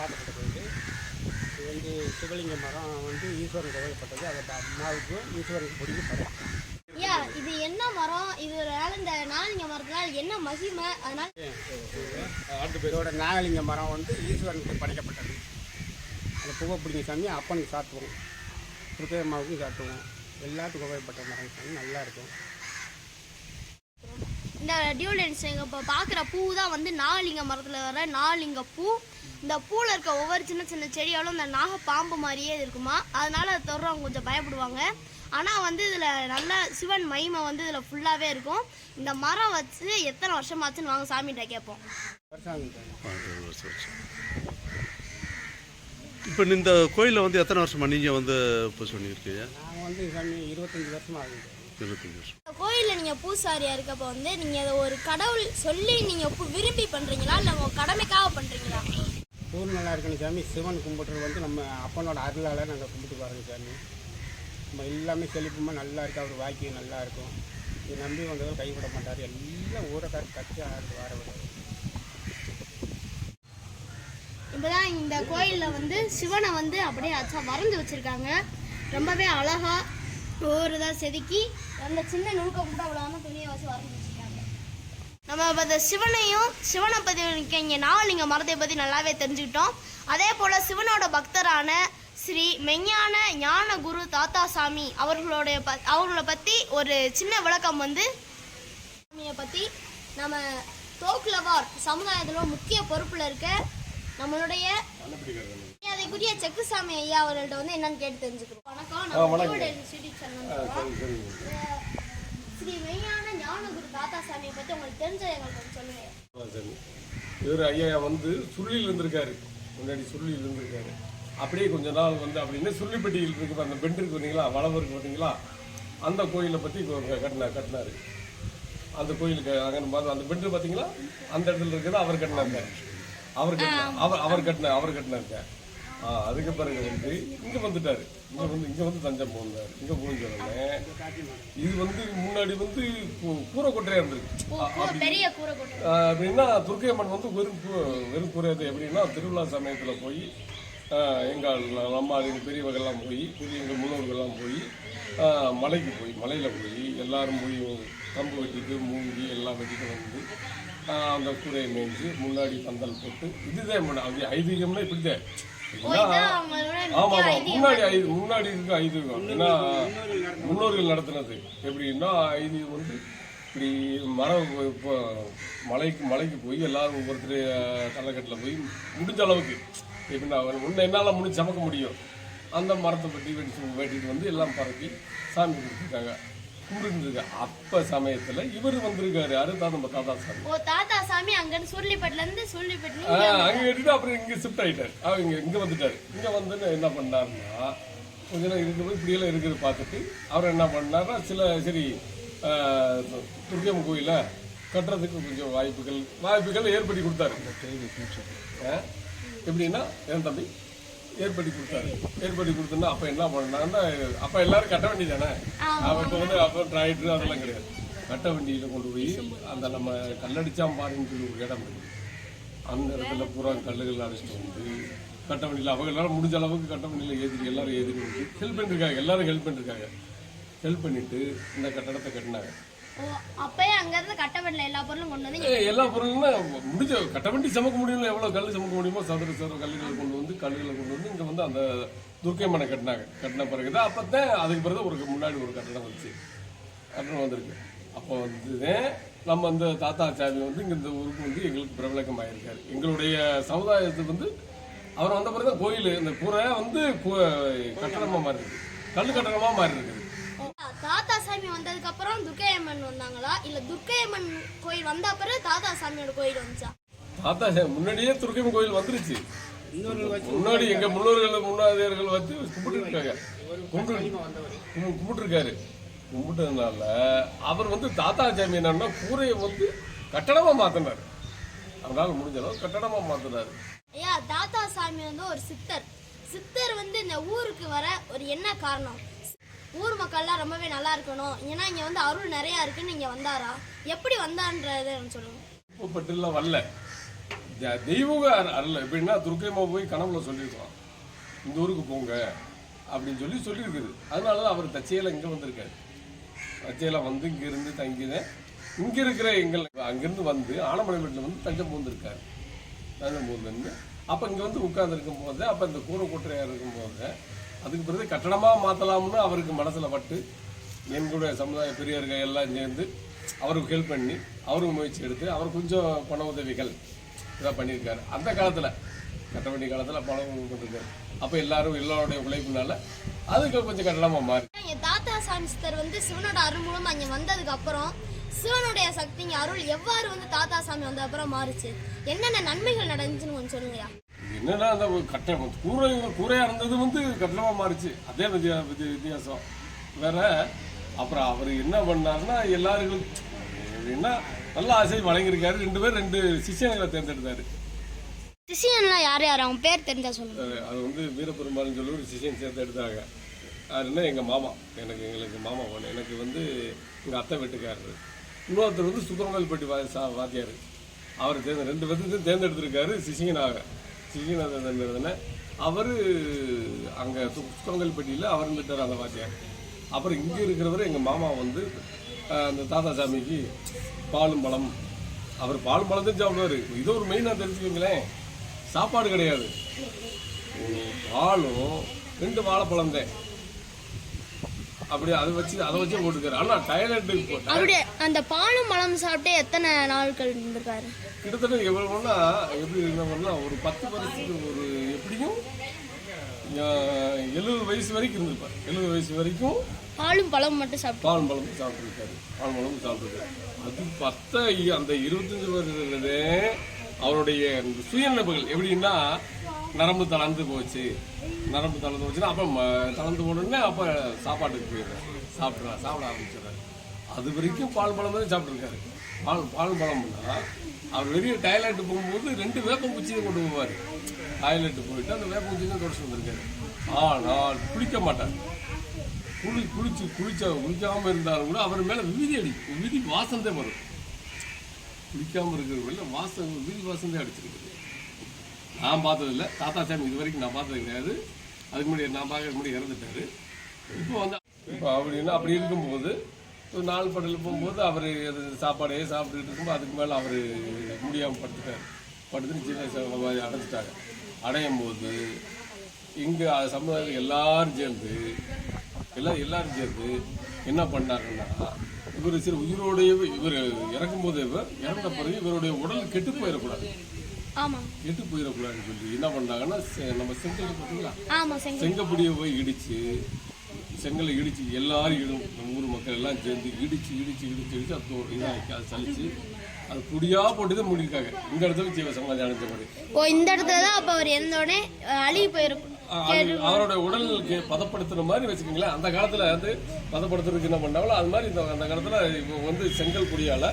காட்டப்பட்ட கோயில். இது வந்து சிவலிங்க மரம் வந்து ஈஸ்வரன் கோவில்பட்டது. அதை அம்மாவுக்கும் ஈஸ்வரனுக்கு பிடிக்கும் படம். ஐயா, இது என்ன மரம்? இதனால இந்த நாகலிங்க மரத்தினால என்ன மகிமை? அதனால இதோட நாகலிங்க மரம் வந்து ஈஸ்வரனுக்கு படைக்கப்பட்டது. அந்த பூவை பிடிங்க சாமி அப்பனுக்கு சாத்துவோம், துர்க்கை அம்மாவுக்கும் சாத்துவோம். எல்லாத்துக்கும் கோவில்பட்ட மரம் சாமி நல்லா இருக்கும். இந்த டியூலன்ஸ் இப்போ பார்க்குற பூ தான் வந்து நாகலிங்க மரத்தில் வர நாகலிங்க பூ. இந்த பூவில் இருக்க ஒவ்வொரு சின்ன சின்ன செடியாலும் இந்த நாக பாம்பு மாதிரியே இருக்குமா, அதனால அதை தொடர்றவங்க கொஞ்சம் பயப்படுவாங்க. ஆனால் வந்து இதில் நல்ல சிவன் மகிமை வந்து இதில் ஃபுல்லாகவே இருக்கும். இந்த மரம் வச்சு எத்தனை வருஷமாச்சுன்னு வாங்க சாமிகிட்ட கேட்போம். இப்போ இந்த கோயிலில் வந்து எத்தனை வருஷமா நீங்கள் வந்து இப்போ சொன்னிருக்கீங்க? நாங்கள் வந்து சாமி 25 வருஷமாக ஆகுது. 25 வருஷம். இந்த கோயிலில் நீங்கள் பூசாரியாக இருக்கப்போ வந்து நீங்கள் அதை ஒரு கடவுள் சொல்லி நீங்கள் விரும்பி பண்ணுறீங்களா இல்லை உங்கள் கடமைக்காக பண்ணுறீங்களா? ஊர் நல்லா இருக்கணும் சாமி. சிவன் கும்பிட்றது வந்து நம்ம அப்பனோட அருளால் நாங்கள் கும்பிட்டு பாருங்க சாமி. நம்ம எல்லாமே செழிப்புமா நல்லா இருக்கு. அவர் வாக்கியம் நல்லா இருக்கும். இது நம்பி வந்தவர் கைவிட மாட்டார். எல்லாம் ஊரை கட்சி ஆறு வர விடாது. இப்போதான் இந்த கோயிலில் வந்து சிவனை வந்து அப்படியே வரைஞ்சி வச்சுருக்காங்க. ரொம்பவே அழகாக ஒவ்வொரு இதாக செதுக்கி அந்த சின்ன நுணுக்கம் கூட அவ்வளோ துணியை வச்சு வரைஞ்சி வச்சுருக்காங்க. நம்ம இப்போ இந்த சிவனை பற்றி இங்கே நாகலிங்க மரத்தை பற்றி நல்லாவே தெரிஞ்சுக்கிட்டோம். அதே போல் சிவனோட பக்தரான ஸ்ரீ மெஞ்ஞான ஞான குரு தாத்தாசாமி அவர்களை பற்றி ஒரு சின்ன விளக்கம் வந்து சாமியை பற்றி நம்ம தோக்குலவார் சமுதாயத்தில் முக்கிய பொறுப்பில் இருக்க நம்மளுடைய அதுக்குரிய செக்குசாமி ஐயா அவர்கள்ட்ட வந்து என்னன்னு கேட்டு தெரிஞ்சுக்கிறோம். வணக்கம். ஸ்ரீ மெய்யான ஞானகுரு தாத்தாசாமியை பற்றி உங்களுக்கு தெரிஞ்ச எங்களுக்கு சொல்லுங்க. இவர் ஐயா வந்து சுருளியில் இருந்திருக்காரு. முன்னாடி சுருளியில் இருந்திருக்காரு. அப்படியே கொஞ்ச நாள் வந்து அப்படின்னு சுருளிப்பட்டியில் இருக்கு அந்த பெண்டு இருக்கு பார்த்தீங்களா, வளவு இருக்கு பார்த்தீங்களா, அந்த கோயிலை பற்றி கட்டினாரு. அந்த கோயிலுக்கு அங்கே அந்த பெண்டு பார்த்தீங்களா, அந்த இடத்துல இருக்கிறது அவர் கட்டினாங்க. அவர் கட்டினாங்க. அதுக்கு பிறகு வந்து இங்கே வந்துட்டாரு. இங்கே வந்து தஞ்சம் போனார். இங்கே போயிருந்தோடனே இது வந்து முன்னாடி வந்து கூரை கொட்டையா இருந்திருக்கு. அப்படின்னா துர்க்கை அம்மன் வந்து வெறும் கூரையாது. எப்படின்னா திருவிழா சமயத்தில் போய் எங்கள் நம்ம பெரியவர்கள்லாம் போய் எங்கள் முன்னோர்கள்லாம் போய் மலையில் போய் எல்லாரும் போய் கம்பு வெட்டிட்டு மூங்கி எல்லாம் வெட்டிட்டு வந்து அந்த கூரையை மேய்ஞ்சி முன்னாடி பந்தல் போட்டு இதுதான் ஐதீகம்னா இப்படிதான். ஆமாம், முன்னாடி இருக்கு ஐதீகம். ஏன்னா முன்னோர்கள் நடத்தினது. எப்படின்னா ஐதீகம் வந்து இப்படி மரம் இப்போ மலைக்கு போய் எல்லாரும் ஒவ்வொருத்தர் தலைக்கட்டில் போய் முடிஞ்ச அளவுக்கு எப்படின்னா முன்ன என்னால் முடிஞ்சு சமைக்க முடியும் அந்த மரத்தை பற்றி வெட்டிட்டு வந்து எல்லாம் பரப்பி சாமி கொடுத்துருக்காங்க, கும்பிட்டுருக்காங்க. அப்போ சமயத்தில் இவர் வந்திருக்காரு. யாரு? நம்ம தாத்தாசாமி. அங்கே கட்டிட்டு அப்புறம் இங்கே ஷிஃப்ட் ஆகிட்டார். அவர் இங்கே வந்துட்டார். இங்கே வந்து என்ன பண்ணாருன்னா கொஞ்ச நேரம் இருக்கும்போது இப்படியெல்லாம் இருக்கிறது பார்த்துட்டு அவர் என்ன பண்ணார்னா சரி துர்க்கம்மன் கோயிலை கட்டுறதுக்கு கொஞ்சம் வாய்ப்புகள் ஏற்படுத்தி கொடுத்தாரு. எப்படின்னா என் தம்பி ஏற்படுத்தி கொடுத்தோன்னா அப்போ என்ன பண்ணான்னா அப்போ எல்லாரும் கட்ட வண்டி தானே. அவர்கிட்ட வந்து அப்போ டிராக்டர் அதெல்லாம் கிடையாது. கட்ட வண்டியில் கொண்டு போய் அந்த நம்ம கல்லடிச்சாம்பாருன்னு சொல்லி ஒரு இடம் இருக்குது. அந்த இடத்துல பூரா கல்லுகள் அடிச்சுட்டு வந்து கட்ட வண்டியில் அவங்க எல்லாரும் முடிஞ்ச அளவுக்கு கட்ட வண்டியில் எல்லாரும் வந்து ஹெல்ப் பண்ணிருக்காங்க. எல்லாரும் ஹெல்ப் பண்ணிட்டு இந்த கட்டடத்தை கட்டினாங்க. அப்பயே அங்கிருந்து கட்டவண்டில எல்லா பொருளும் கொண்டு வந்து எல்லா பொருளுமே முடிஞ்ச கட்டவண்டி சமைக்க முடியும். எவ்வளவு கல் சமைக்க முடியுமோ சதுர கல்லுகளை கொண்டு வந்து இங்க வந்து அந்த துர்க்கை மனை கட்டின பிறகுதான் அப்பதான் அதுக்கு பிறகு ஒரு முன்னாடி ஒரு கட்டடம் வந்திருக்கு. அப்போ வந்து நம்ம அந்த தாத்தாசாமி வந்து இங்க இந்த ஊருக்கு வந்து எங்களுக்கு பிரபலக்கம் ஆயிருக்காரு. எங்களுடைய சமுதாயத்துக்கு வந்து அவர் வந்த பிறகுதான் கோயில் இந்த கூரை வந்து கட்டடமா மாறி இருக்கு, கல் கட்டடமா மாறி இருக்குது. தாத்தாசாமி வந்ததுக்கு அப்புறம் துர்க்கை அம்மன் வந்தாங்களா இல்ல துர்க்கை அம்மன் கோயில் வந்த அப்புறம் தாத்தாசாமியோட கோயில் வந்துச்சா? தாத்தாசாமி முன்னாடியே துர்க்கையம்மன் கோயில் வந்துருச்சு. முன்னாடி எங்க முன்னோர்கள் வச்சு கும்பிட்டுருக்காரு. கும்பிட்டதுனால அவர் வந்து தாத்தாசாமி என்னன்னா கூரையை வந்து கட்டடமா மாத்தினார். அவனால முடிஞ்ச அளவு கட்டடமா மாத்தினாரு. ஐயா, தாத்தாசாமி வந்து ஒரு சித்தர் வந்து இந்த ஊருக்கு வர ஒரு என்ன காரணம்? ஊர் மக்கள்லாம் ரொம்பவே நல்லா இருக்கணும், ஏன்னா இங்க வந்து அருள் நிறைய இருக்குன்னு இங்க வந்தாரா? எப்படி வந்தான்றதை சொல்லுங்க. விருப்பப்பட்டுலாம் வரல. தெய்வ அருள் எப்படின்னா துர்க்கைமா போய் கனவுல சொல்லியிருக்கலாம் இந்த ஊருக்கு போங்க அப்படின்னு சொல்லியிருக்குது. அதனால தான் அவர் தச்சையில் இங்கே வந்திருக்காரு. தச்சையில் வந்து இங்கேருந்து தங்கினேன். இங்கே இருக்கிற அங்கேருந்து வந்து ஆனமலை வீட்டில் வந்து தஞ்சம் பூந்திருக்காரு. தஞ்சம் பூந்துருந்து அப்போ இங்கே வந்து உட்கார்ந்துருக்கும் போது அப்போ இந்த கூரை கொட்டரையாக இருக்கும்போது அதுக்கு பிறகு கட்டடமாக மாற்றலாம்னு அவருக்கு மனசில் பட்டு எங்களுடைய சமுதாய பெரியவர்கள் எல்லாம் சேர்ந்து அவருக்கு ஹெல்ப் பண்ணி அவருக்கு முயற்சி எடுத்து அவர் கொஞ்சம் பண உதவிகள் இதாக பண்ணியிருக்காரு. அந்த காலத்தில் கட்ட வேண்டிய காலத்தில் பணம் கொடுத்துருக்காரு. அப்போ எல்லாருடைய உழைப்புனால அதுக்கு கொஞ்சம் கட்டணமாக மாறி என் தாத்தா சாமி சித்தர் வந்து சிவனோட அருள் மூலமா இங்க வந்ததுக்கு அப்புறம் சிவனுடைய சக்திங்க அருள் எவ்வாறு வந்து தாத்தா சாமி வந்த அப்புறம் மாறுச்சு, என்னென்ன நன்மைகள் நடந்துச்சுன்னு கொஞ்சம் சொல்லுங்கயா. என்னன்னா அந்த கட்டணம் கூரையா இருந்தது வந்து கட்டணமாக மாறிச்சு. அதே வித்தியாசம் வேற. அப்புறம் அவர் என்ன பண்ணாருன்னா எல்லாருக்கும் என்ன நல்ல ஆசை வழங்கியிருக்காரு. 2 பேர் 2 சிஷியன்களை தேர்ந்தெடுத்தாரு. சிஷியன்லாம் யார் யார் அவங்க பேர் தெரிஞ்சா சொல்லுங்க. அது வந்து வீரபெருமாள்னு சொல்லி ஒரு சிஷியன் தேர்ந்தெடுத்தாங்க. யாருன்னா எங்கள் மாமா, எங்களுக்கு மாமா ஒன்று, எனக்கு வந்து எங்கள் அத்தை வீட்டுக்காரரு. இன்னொருத்தர் வந்து சுக்கரங்கல்பட்டி வாத்தியார். அவர் 2 பேர்த்தையும் தேர்ந்தெடுத்திருக்காரு சிஷியனாக. சிஷியனாக தேர்ந்தெடுத்தோன்னே அவர் அங்கே சுக்கரங்கல்பட்டியில் அவர் இருந்துட்டார் அந்த வாத்தியார். அப்புறம் இங்கே இருக்கிறவர் எங்கள் மாமா வந்து அந்த தாத்தா சாமிக்கு பாலும் பழம், அவர் பாலும் பழம் தான் சாப்பிடுவார். இதை ஒரு மெயினாக தெரிஞ்சுக்கிங்களேன், சாப்பாடு கிடையாது, பாலும் 2 வாழைப்பழம் தான். அப்படியே அதை வச்சு போட்டுக்காரு. ஆனால் டாய்லெட்டுக்கு அப்படியே அந்த பாலும் பழம் சாப்பிட்டு எத்தனை நாட்கள் இருந்திருக்காரு? கிட்டத்தட்ட எவ்வளோன்னா எப்படி இருந்தோம்னா ஒரு 10 வருஷத்துக்கு ஒரு எப்படியும் 70 வயசு வரைக்கும் இருந்திருப்பார். 70 வயசு வரைக்கும் பாலும் பழம் மட்டும் சாப்பிட்டு பாலும் பழமும் சாப்பிட்டுருக்காரு. பாலும் பழமும் சாப்பிட்டுருக்காரு. அது அந்த 25 வருடங்களே அவருடைய சுயநினைப்புகள் எப்படின்னா நரம்பு தளர்ந்து போச்சுன்னா அப்போ தளர்ந்து போனோடனே அப்போ சாப்பாட்டுக்கு போயிடுறாரு. சாப்பிட ஆரம்பிச்சிடுறாரு. அது வரைக்கும் பால் பழம் தான் சாப்பிட்ருக்காரு. பால் பழம்னா அவர் வெளியே டாய்லெட்டு போகும்போது 2 வேப்பங்குச்சியை கொண்டு போவார். டாய்லெட்டு போயிட்டு அந்த வேப்பங்குச்சியை தொடச்சு வந்திருக்காரு. ஆனால் குளிக்க மாட்டார். குளிக்காமல் இருந்தாலும் கூட அவர் மேலே விதி வாசந்தே வரும். குளிக்காமல் இருக்கிறவங்கள விதி வாசந்தே அடிச்சிருக்குது. நான் பார்த்ததில்லை. தாத்தா சாமி இது வரைக்கும் நான் பார்த்தது கிடையாது. அதுக்கு முன்னாடி நான் பார்க்கறதுக்கு முன்னாடி இறந்துட்டாரு. இப்போ அப்படின்னா அப்படி இருக்கும்போது ஒரு 4 படலில் போகும்போது அவர் அது சாப்பாடையே சாப்பிட்டுக்கிட்டு இருக்கும்போது அதுக்கு மேலே அவர் முடியாமல் படுத்துட்டு ஜீவ அடைச்சிட்டாங்க. அடையும் போது இங்கே சமுதாயத்தில் எல்லாரும் சேர்ந்து என்ன பண்ணாங்கன்னா இவர் சரி உயிரோடைய இவர் இறக்கும்போது இறந்த பிறகு இவருடைய உடல் கெட்டு போயிடக்கூடாது. கெட்டு போயிடக்கூடாதுன்னு சொல்லி என்ன பண்ணாங்கன்னா நம்ம செங்கல் பார்த்தீங்களா, செங்கப்படியை போய் செங்கலை இடிச்சு எல்லாரும் நம்ம ஊர் மக்கள் எல்லாம் சேர்ந்து இடிச்சு அது சலிச்சு அது புடியா போட்டுதான் மூடிருக்காங்க. இந்த இடத்துல ஜீவ சமாதி அடைஞ்ச மாதிரி. இந்த இடத்துல தான் அப்ப அவர் எந்தோடனே அழுகி போயிருக்கும். அவரோட உடல் பதப்படுத்துற மாதிரி வச்சுக்கோங்களேன். அந்த காலத்துல வந்து பதப்படுத்துறதுக்கு என்ன பண்ணாங்களோ அது மாதிரி அந்த காலத்துல இப்போ வந்து செங்கல் பொடியால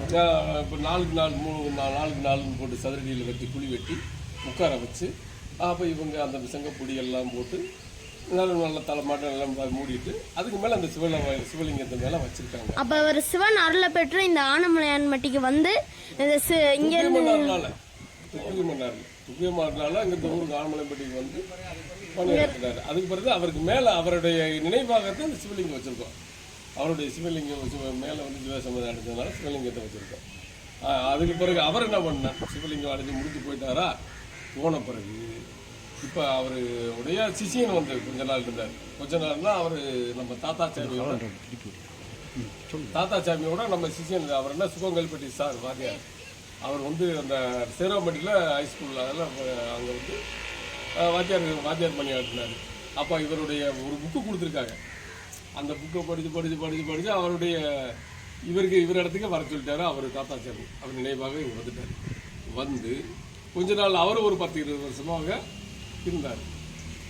இப்போ 4 நாள் 3 நாள் போட்டு சதுரடியில் வெட்டி குழி வெட்டி உட்கார வச்சு அப்போ இவங்க அந்த செங்கப்பொடி எல்லாம் போட்டு நல்ல தலைமாட்டம் எல்லாம் மூடிட்டு அதுக்கு மேலே அந்த சிவலிங்கத்தை மேலே வச்சிருக்காங்க. அப்போ அவர் சிவன் அருளை பெற்று இந்த ஆனமலையான்பட்டிக்கு வந்து இங்கே துக்கியமானால இங்கே இந்த ஊருக்கு ஆனமலையான்பட்டிக்கு வந்து பணியாற்றினார். அதுக்கு பிறகு அவருக்கு மேலே அவருடைய நினைவாகத்தை இந்த சிவலிங்கம் வச்சுருக்கோம். அவருடைய சிவலிங்கம் மேலே வந்து ஜீவசமாதி அடைஞ்சதுனால சிவலிங்கத்தை வச்சுருக்கோம். அதுக்கு பிறகு அவர் என்ன பண்ணார், சிவலிங்கம் அடைஞ்சு முடிஞ்சு போயிட்டாரா, போன பிறகு இப்போ அவருடைய சிஷியன் வந்து கொஞ்ச நாள் இருந்தார். கொஞ்ச நாள்னா அவர் நம்ம தாத்தா சாமியோட நம்ம சிஷியன் அவர் என்ன சுகங்கல்பட்டி சார் வாத்தியார். அவர் வந்து அந்த சேரவம்பட்டியில் ஹைஸ்கூலில் அதெல்லாம் அங்கே வந்து வாத்தியார் பணியாற்றினார். அப்போ இவருடைய ஒரு புக்கு கொடுத்துருக்காங்க. அந்த புக்கை படித்து அவருடைய இவர் இடத்துக்கு வர சொல்லிட்டாரு. அவர் தாத்தா சாமி அவர் நினைவாக இவர் வந்துட்டார். வந்து கொஞ்ச நாள் அவர் ஒரு 10-20 வருஷமாக இருந்தார்.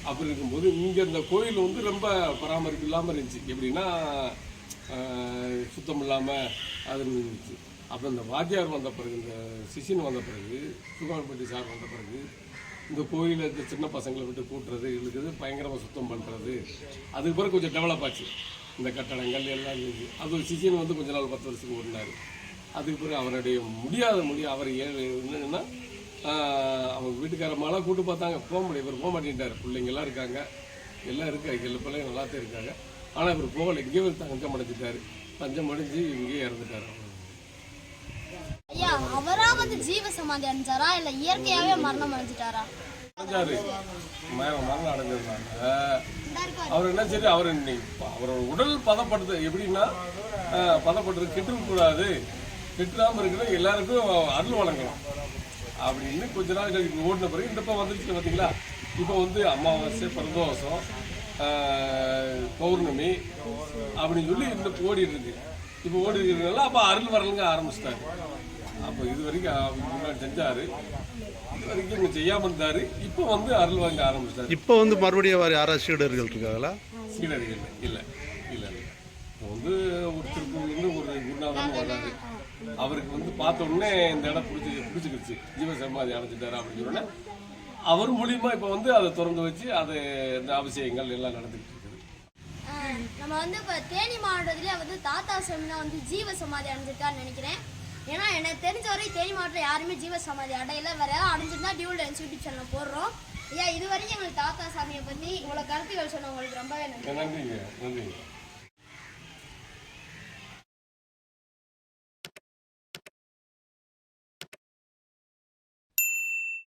அப்படி இருக்கும்போது இங்கே இந்த கோயில் வந்து ரொம்ப பராமரிப்பு இல்லாமல் இருந்துச்சு. எப்படின்னா சுத்தம் இல்லாமல் அது இருந்துச்சு. அப்போ இந்த வாத்தியார் வந்த பிறகு இந்த சிஷியன் வந்த பிறகு சுகான்பட்டி சார் வந்த பிறகு இந்த கோயிலை இந்த சின்ன பசங்களை விட்டு கூட்டுறது இழுக்குது பயங்கரமாக சுத்தம் பண்ணுறது அதுக்கு பிறகு கொஞ்சம் டெவலப் ஆச்சு. இந்த கட்டடங்கள் எல்லாம் இருந்துச்சு. அது ஒரு சிஷியன் வந்து கொஞ்ச நாள் 10 வருஷத்துக்கு ஓடினார். அதுக்கு பிறகு அவருடைய அவர் என்னன்னா அவங்க வீட்டுக்காரம்மாலாம் கூட்டு பார்த்தாங்க, போக முடியும், இவர் போக மாட்டேன்ட்டார். பிள்ளைங்கெல்லாம் இருக்காங்க, எல்லாம் இருக்காங்க, எல்லா பிள்ளைங்க நல்லாத்தான் இருக்காங்க. ஆனால் இவர் போகலை, இங்கே வந்து தஞ்சம் அடைஞ்சிட்டாரு. தஞ்சம் அடைஞ்சு இங்கேயே இறந்துட்டார். ஐயா, அவரா வந்து ஜீவ சமாதி அடைஞ்சாரா இல்ல இயற்கையாவே மரணம் அடைஞ்சிட்டாரா? அடைஞ்சாரு, மரணம் அடைஞ்சிருந்தாங்க. அவர் என்ன சரி, அவரோட உடல் பதப்படுது எப்படின்னா, பதப்படுறது கெட்டுக்கூடாது, கெட்டுடாமல் இருக்கிற எல்லாருக்கும் அருள் வழங்கணும் அப்படின்னு கொஞ்ச நாள் கழிச்சு ஓடின பிறகு இந்த இப்போ வந்துருச்சு பார்த்தீங்களா. இப்போ வந்து அமாவாசை, பிரதோஷம், பௌர்ணமி அப்படின்னு சொல்லி இந்த ஓடிட்டு இருக்கு. இப்போ ஓடி இருக்கிறதுனால அப்போ அருள் வரலங்க ஆரம்பிச்சிட்டாரு. அப்போ இது வரைக்கும் செஞ்சாரு, இது வரைக்கும் இங்கே செய்யாமல் இருந்தாரு. இப்போ வந்து அருள் வாங்க ஆரம்பிச்சிட்டாரு. இப்போ வந்து மறுபடியும் வேறு யாராவது சீடர்கள் இருக்காங்களா? சீடர்கள் இல்லை. இப்போ வந்து ஒரு திருப்பூர்லேருந்து ஒரு குருநாதன் வர்றாரு. அவருக்கு வந்து பார்த்த உடனே இந்த இடம் பிடிச்சிக்கிடுச்சு, ஜீவசமாதி அடைஞ்சிட்டாரு அப்படின்னு சொன்னோன்னே அவர் மூலியமா இப்போ வந்து அதை திறந்து வச்சு அது இந்த அபிஷேகங்கள் எல்லாம் நடந்துக்கிட்டு இருக்குது. நம்ம வந்து இப்போ தேனி மாவட்டத்திலே வந்து தாத்தா சாமினா வந்து ஜீவ சமாதி அடைஞ்சிருக்கான்னு நினைக்கிறேன். ஏன்னா எனக்கு தெரிஞ்ச வரை தேனி மாவட்டத்தில் யாருமே ஜீவ சமாதி அடையில, வேற யாரும் அடைஞ்சிருந்தா டியூல் யூடியூப் சேனல் போடுறோம். ஐயா, இது வரைக்கும் எங்களுக்கு தாத்தா சாமியை பற்றி இவ்வளோ கருத்துக்கள் சொன்னவங்களுக்கு ரொம்பவே நன்றி. நன்றிங்க.